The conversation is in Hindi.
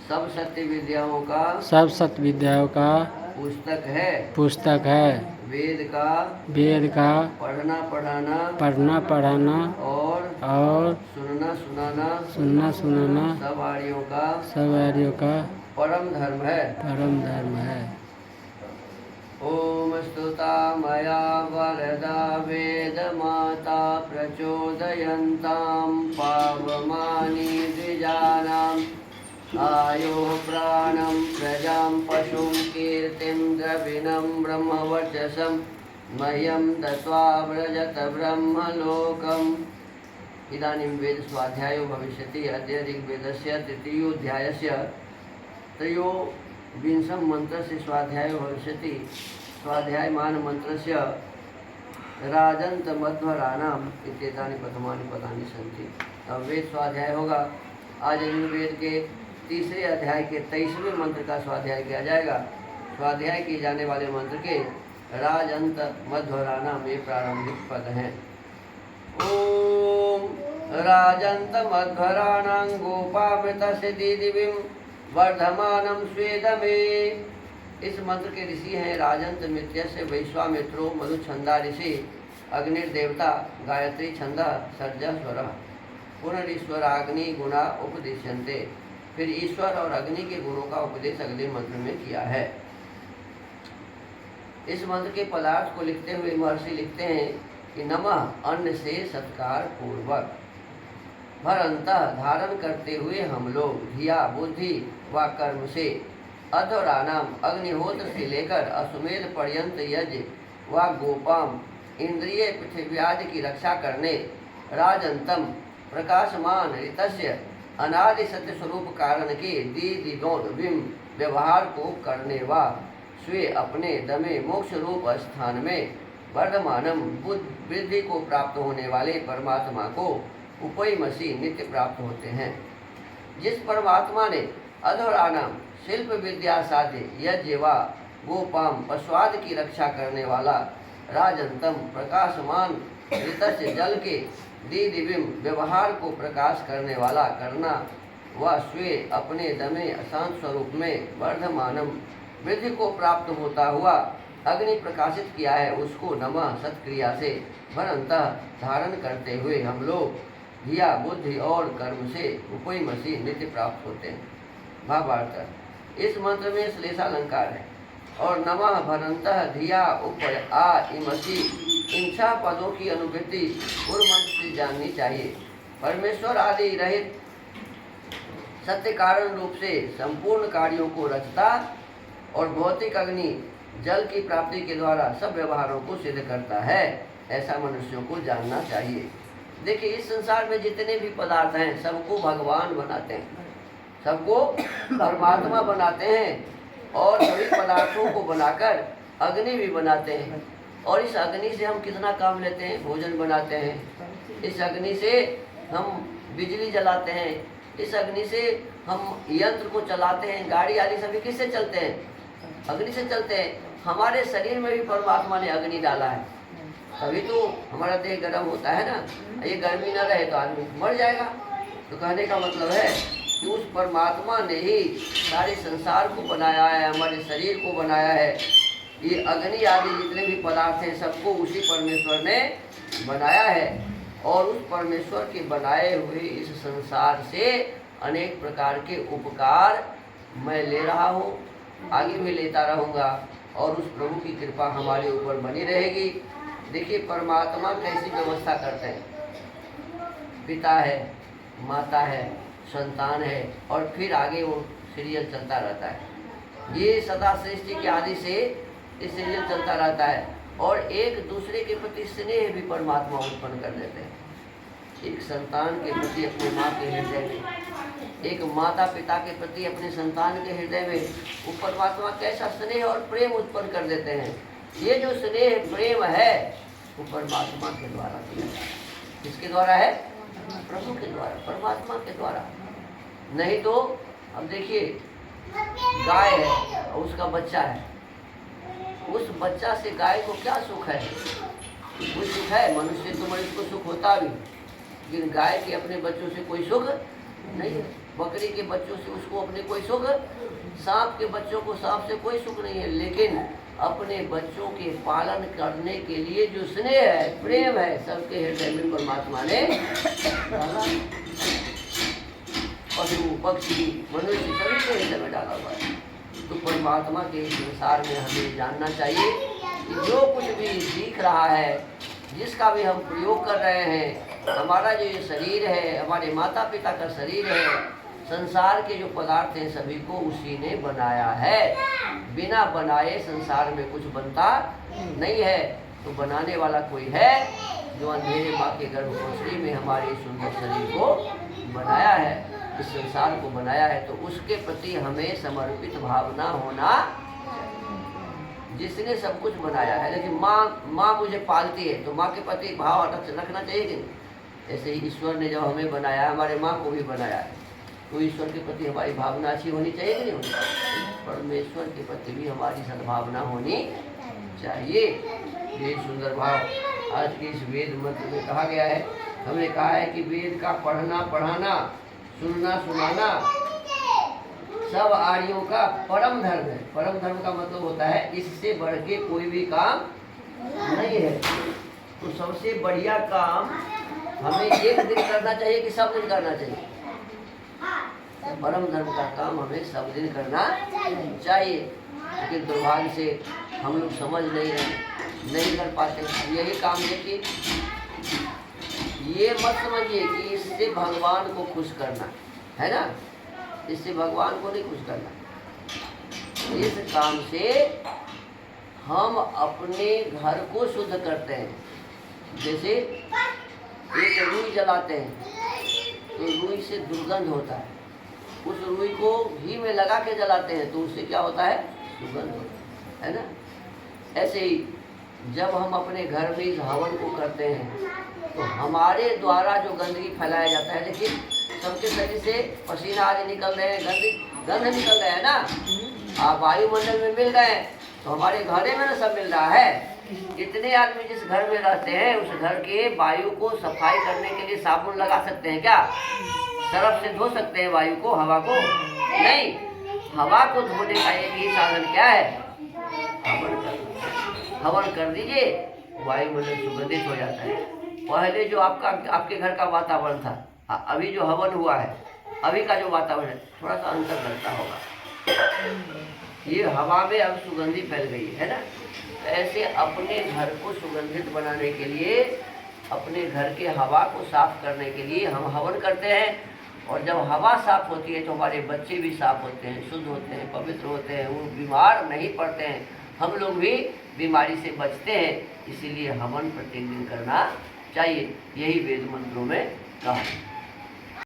सब सत्य विद्याओं का सब सत्य विद्याओं का पुस्तक है। वेद का पढ़ना पढ़ाना और सुनना सुनाना सब आर्यों का परम धर्म है। ओम स्तुता मया वरदा वेद माता प्रचोदयन्तां पावमानि द्विजानाम् आयो प्राणं प्रजां पशुं कीर्तिं द्रविणं ब्रह्मवर्चसं मह्यं दत्त्वा व्रजत ब्रह्मलोकम्। इदानीं वेद स्वाध्यायो भविष्यति। अद्य ऋग्वेदस्य तृतीयोऽध्यायस्य त्रयोविंशं मन्त्रस्य स्वाध्यायो भविष्यति। स्वाध्यायमान मन्त्रस्य राजन्तमध्वराणाम् इत्येतानि प्रथमानि पदानि सन्ति। अब वेद स्वाध्याय होगा। आज यजुर्वेद के तीसरे अध्याय के 23वें मंत्र का स्वाध्याय किया जाएगा। स्वाध्याय किए जाने वाले मंत्र के राजंत मध्वराना में प्रारंभिक पद हैं। ओम राजंत मध्वराणां गोपामृतस्य दीदिविं वर्धमानं स्वेदमे। इस मंत्र के ऋषि हैं राजंत मित्यस्य वैश्वामित्रो मधुछंदा ऋषि अग्निर्देवता गायत्री छंदा सर्जा स्वर पुनरीश्वराग्नि गुणा उपदिश्यन्ते। फिर ईश्वर और अग्नि के गुणों का उपदेश अगले मंत्र में किया है। इस मंत्र के पदार्थ को लिखते हुए महर्षि लिखते हैं कि नमः अन्न से सत्कार पूर्वक भरंतः धारण करते हुए हम लोग धिया बुद्धि व कर्म से अधोरानाम अग्निहोत्र से लेकर अश्वमेध पर्यंत यज्ञ व गोपाम इंद्रिय पृथ्व्यादि की रक्षा करने राजंतम प्रकाशमान ऋतस्य अनादि सत्य स्वरूप कारण के दीदिविम व्यवहार को करने व स्वे अपने दमे मोक्ष रूप स्थान में वर्धमानम वृद्धि को प्राप्त होने वाले परमात्मा को उपयमसी नित्य प्राप्त होते हैं। जिस परमात्मा ने अधोरानाम शिल्प विद्या साध्य यज्ञ व गोपाम पशुआदि की रक्षा करने वाला राजंतम प्रकाशमान ऋतस्य जल के दीदिविम व्यवहार को प्रकाश करने वाला करना व स्वे अपने दमे अशांत स्वरूप में वर्धमानम वृद्धि को प्राप्त होता हुआ अग्नि प्रकाशित किया है, उसको नमः सत्क्रिया से भरंतः धारण करते हुए हम लोग धिया बुद्धि और कर्म से उपयमसी नित्य प्राप्त होते हैं। भावार्थ, इस मंत्र में श्लेषालंकार है और नमः भरंतः धिया उपय आ इमसी इन 6 पदों की अनुवृत्ति पूर्व मंत्र से जाननी चाहिए। परमेश्वर आदि रहित सत्य कारण रूप से संपूर्ण कार्यों को रचता और भौतिक अग्नि जल की प्राप्ति के द्वारा सब व्यवहारों को सिद्ध करता है, ऐसा मनुष्यों को जानना चाहिए। देखिए, इस संसार में जितने भी पदार्थ हैं सबको भगवान बनाते हैं, सबको परमात्मा बनाते हैं और सभी पदार्थों को बनाकर अग्नि भी बनाते हैं। और इस अग्नि से हम कितना काम लेते हैं, भोजन बनाते हैं, इस अग्नि से हम बिजली जलाते हैं, इस अग्नि से हम यंत्र को चलाते हैं, गाड़ी आदि सभी किससे चलते हैं, अग्नि से चलते हैं। हमारे शरीर में भी परमात्मा ने अग्नि डाला है, तभी तो हमारा देह गर्म होता है ना। ये गर्मी न रहे तो आदमी मर जाएगा। तो कहने का मतलब है कि उस परमात्मा ने ही सारे संसार को बनाया है, हमारे शरीर को बनाया है। ये अग्नि आदि जितने भी पदार्थ हैं सबको उसी परमेश्वर ने बनाया है। और उस परमेश्वर के बनाए हुए इस संसार से अनेक प्रकार के उपकार मैं ले रहा हूँ, आगे भी लेता रहूँगा और उस प्रभु की कृपा हमारे ऊपर बनी रहेगी। देखिए, परमात्मा कैसी व्यवस्था करते हैं। पिता है, माता है, संतान है और फिर आगे वो सीरियल चलता रहता है। ये सदा सृष्टि के आदि से ये सीरियल चलता रहता है और एक दूसरे के प्रति स्नेह भी परमात्मा उत्पन्न कर देते हैं। एक संतान के प्रति अपने माँ के हृदय में, एक माता पिता के प्रति अपने संतान के हृदय में वो परमात्मा कैसा स्नेह और प्रेम उत्पन्न कर देते हैं। ये जो स्नेह प्रेम है वो परमात्मा के द्वारा किया जाता है। किसके द्वारा है? प्रभु के द्वारा, परमात्मा के द्वारा। नहीं तो अब देखिए, गाय है और उसका बच्चा है, उस बच्चा से गाय को क्या सुख है? कोई सुख है? मनुष्य तो मनुष्य को सुख होता भी, लेकिन गाय के अपने बच्चों से कोई सुख नहीं है। बकरी के बच्चों से उसको अपने कोई सुख, सांप के बच्चों को सांप से कोई सुख नहीं है, लेकिन अपने बच्चों के पालन करने के लिए जो स्नेह है, प्रेम है, सबके हृदय में परमात्मा ने डाला। पशु पक्षी मनुष्य सभी के हृदय में डाला हुआ है। तो परमात्मा के संसार में हमें जानना चाहिए कि जो कुछ भी दिख रहा है, जिसका भी हम प्रयोग कर रहे हैं, हमारा जो ये शरीर है, हमारे माता पिता का शरीर है, संसार के जो पदार्थ हैं सभी को उसी ने बनाया है। बिना बनाए संसार में कुछ बनता नहीं है। तो बनाने वाला कोई है जो अंधेरे माँ के गर्भकोष्ठी में हमारे सुंदर शरीर को बनाया है, इस संसार को बनाया है। तो उसके प्रति हमें समर्पित भावना होना। जिसने सब कुछ बनाया है, लेकिन माँ मुझे पालती है तो माँ के प्रति भाव रखना चाहिए कि नहीं। ऐसे ही ईश्वर ने जब हमें बनाया, हमारे माँ को भी बनाया है, तो ईश्वर के प्रति हमारी भावना अच्छी होनी चाहिए कि नहीं होनी चाहिए। परमेश्वर के प्रति भी हमारी सद्भावना होनी चाहिए। ये सुंदर भाव आज के इस वेद मंत्र में कहा गया है। हमने कहा है कि वेद का पढ़ना पढ़ाना, सुनना सुनाना सब आर्यों का परम धर्म है। परम धर्म का मतलब होता है इससे बढ़ के कोई भी काम नहीं है। तो सबसे बढ़िया काम हमें एक दिन करना चाहिए कि सब दिन करना चाहिए। परम धर्म का काम हमें सब दिन करना चाहिए, लेकिन दुर्भाग्य से हम लोग समझ नहीं रहे, नहीं कर पाते। यही काम देखिए, ये मत समझिए कि इससे भगवान को खुश करना है ना, इससे भगवान को नहीं खुश करना। इस काम से हम अपने घर को शुद्ध करते हैं। जैसे एक रुई जलाते हैं तो रुई से दुर्गंध होता है, उस रुई को घी में लगा के जलाते हैं तो उससे क्या होता है, सुगंध होता है ना। ऐसे ही जब हम अपने घर में इस हवन को करते हैं तो हमारे द्वारा जो गंदगी फैलाया जाता है, लेकिन सबके शरीर से पसीना आदि निकल रहे हैं, गंध निकल रहे हैं ना, आप वायुमंडल में मिल रहे हैं, तो हमारे घरे में ना सब मिल रहा है। जितने आदमी जिस घर में रहते हैं उस घर के वायु को सफाई करने के लिए साबुन लगा सकते हैं क्या? सर्फ से धो सकते हैं वायु को, हवा को? नहीं। हवा को धोने का एक ही साधन क्या है, हवन करना। हवन कर दीजिए, वायुमंडल सुगंधित हो जाता है। पहले जो आपके घर का वातावरण था, अभी जो हवन हुआ है, अभी का जो वातावरण है, थोड़ा सा अंतर लगता होगा। ये हवा में अब सुगंधी फैल गई है ना। ऐसे अपने घर को सुगंधित बनाने के लिए, अपने घर के हवा को साफ करने के लिए हम हवन करते हैं। और जब हवा साफ होती है तो हमारे बच्चे भी साफ होते हैं, शुद्ध होते हैं, पवित्र होते हैं, वो बीमार नहीं पड़ते हैं, हम लोग भी बीमारी से बचते हैं। इसीलिए हवन प्रत्येक दिन करना चाहिए, यही वेद मंत्रों में कहा है।